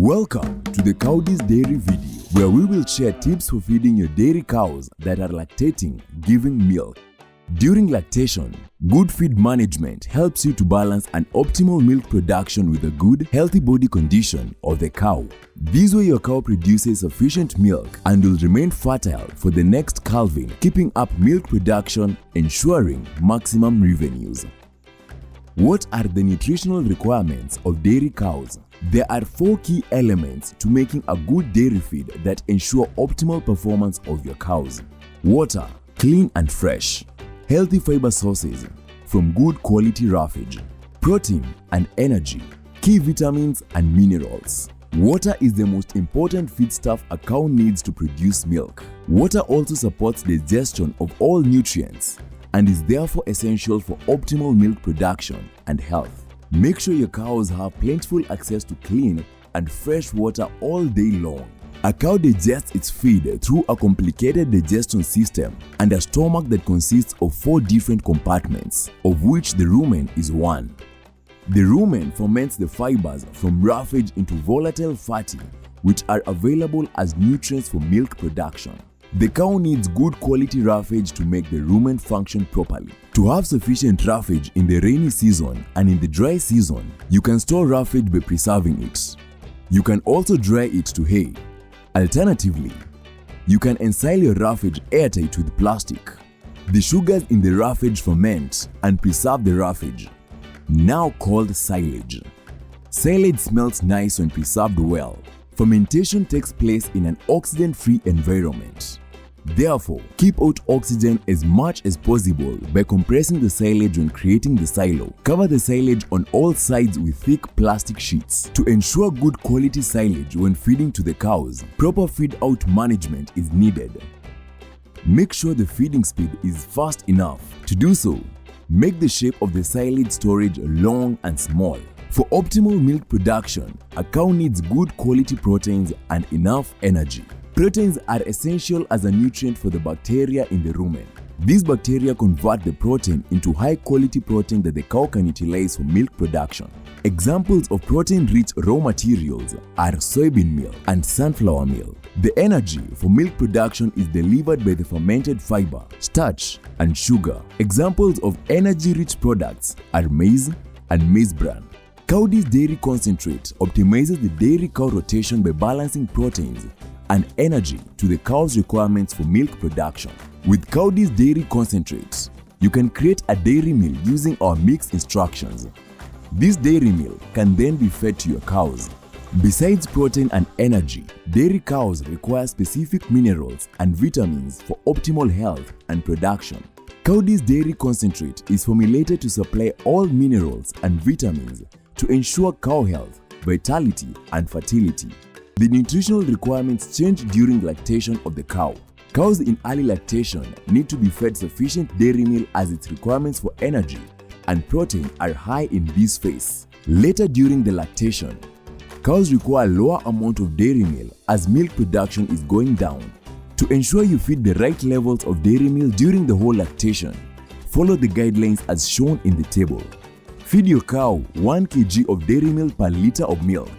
Welcome to the Koudijs dairy video, where we will share tips for feeding your dairy cows that are lactating, giving milk. During lactation, good feed management helps you to balance an optimal milk production with a good, healthy body condition of the cow. This way your cow produces sufficient milk and will remain fertile for the next calving, keeping up milk production, ensuring maximum revenues. What are the nutritional requirements of dairy cows? There are 4 key elements to making a good dairy feed that ensure optimal performance of your cows. Water, clean and fresh. Healthy fiber sources from good quality roughage. Protein and energy, key vitamins and minerals. Water is the most important feedstuff a cow needs to produce milk. Water also supports digestion of all nutrients and is therefore essential for optimal milk production and health. Make sure your cows have plentiful access to clean and fresh water all day long. A cow digests its feed through a complicated digestion system and a stomach that consists of 4 different compartments, of which the rumen is one. The rumen ferments the fibers from roughage into volatile fatty, which are available as nutrients for milk production. The cow needs good quality roughage to make the rumen function properly. To have sufficient roughage in the rainy season and in the dry season, you can store roughage by preserving it. You can also dry it to hay. Alternatively, you can ensile your roughage airtight with plastic. The sugars in the roughage ferment and preserve the roughage, now called silage. Silage smells nice when preserved well. Fermentation takes place in an oxygen-free environment. Therefore, keep out oxygen as much as possible by compressing the silage when creating the silo. Cover the silage on all sides with thick plastic sheets. To ensure good quality silage when feeding to the cows, proper feed-out management is needed. Make sure the feeding speed is fast enough. To do so, make the shape of the silage storage long and small. For optimal milk production, a cow needs good quality proteins and enough energy. Proteins are essential as a nutrient for the bacteria in the rumen. These bacteria convert the protein into high-quality protein that the cow can utilize for milk production. Examples of protein-rich raw materials are soybean meal and sunflower meal. The energy for milk production is delivered by the fermented fiber, starch, and sugar. Examples of energy-rich products are maize and maize bran. Koudijs Dairy Concentrate optimizes the dairy cow rotation by balancing proteins and energy to the cow's requirements for milk production. With Koudijs Dairy Concentrate, you can create a dairy meal using our mix instructions. This dairy meal can then be fed to your cows. Besides protein and energy, dairy cows require specific minerals and vitamins for optimal health and production. Koudijs Dairy Concentrate is formulated to supply all minerals and vitamins to ensure cow health, vitality, and fertility. The nutritional requirements change during lactation of the cow. Cows in early lactation need to be fed sufficient dairy meal as its requirements for energy and protein are high in this phase. Later during the lactation, cows require lower amount of dairy meal as milk production is going down. To ensure you feed the right levels of dairy meal during the whole lactation, follow the guidelines as shown in the table. Feed your cow 1 kg of dairy meal per liter of milk,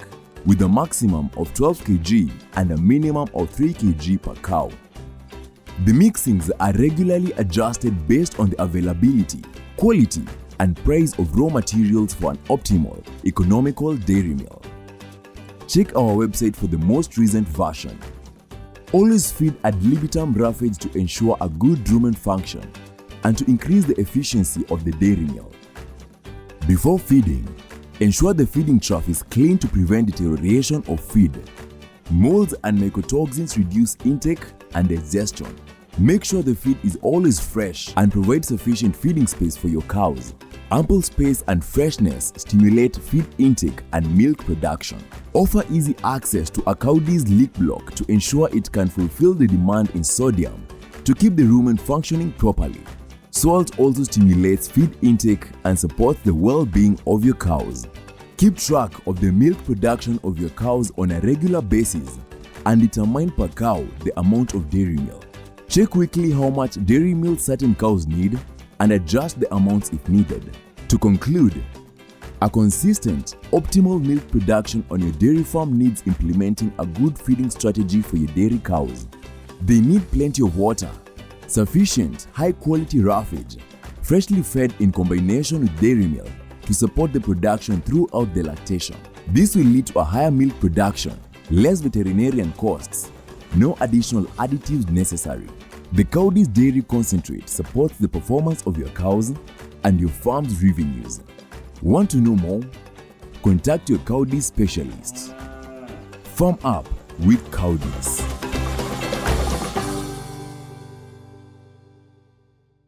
with a maximum of 12 kg and a minimum of 3 kg per cow. The mixings are regularly adjusted based on the availability, quality, and price of raw materials for an optimal, economical dairy meal. Check our website for the most recent version. Always feed ad libitum roughage to ensure a good rumen function and to increase the efficiency of the dairy meal. Before feeding, ensure the feeding trough is clean to prevent deterioration of feed. Molds and mycotoxins reduce intake and digestion. Make sure the feed is always fresh and provide sufficient feeding space for your cows. Ample space and freshness stimulate feed intake and milk production. Offer easy access to a Koudijs leak block to ensure it can fulfill the demand in sodium to keep the rumen functioning properly. Salt also stimulates feed intake and supports the well-being of your cows. Keep track of the milk production of your cows on a regular basis and determine per cow the amount of dairy meal. Check weekly how much dairy meal certain cows need and adjust the amounts if needed. To conclude, A consistent, optimal milk production on your dairy farm needs implementing a good feeding strategy for your dairy cows. They need plenty of water, sufficient high-quality roughage, freshly fed in combination with dairy milk to support the production throughout the lactation. This will lead to a higher milk production, less veterinarian costs, no additional additives necessary. The Koudijs Dairy Concentrate supports the performance of your cows and your farm's revenues. Want to know more? Contact your Koudijs specialist. Farm up with Koudijs.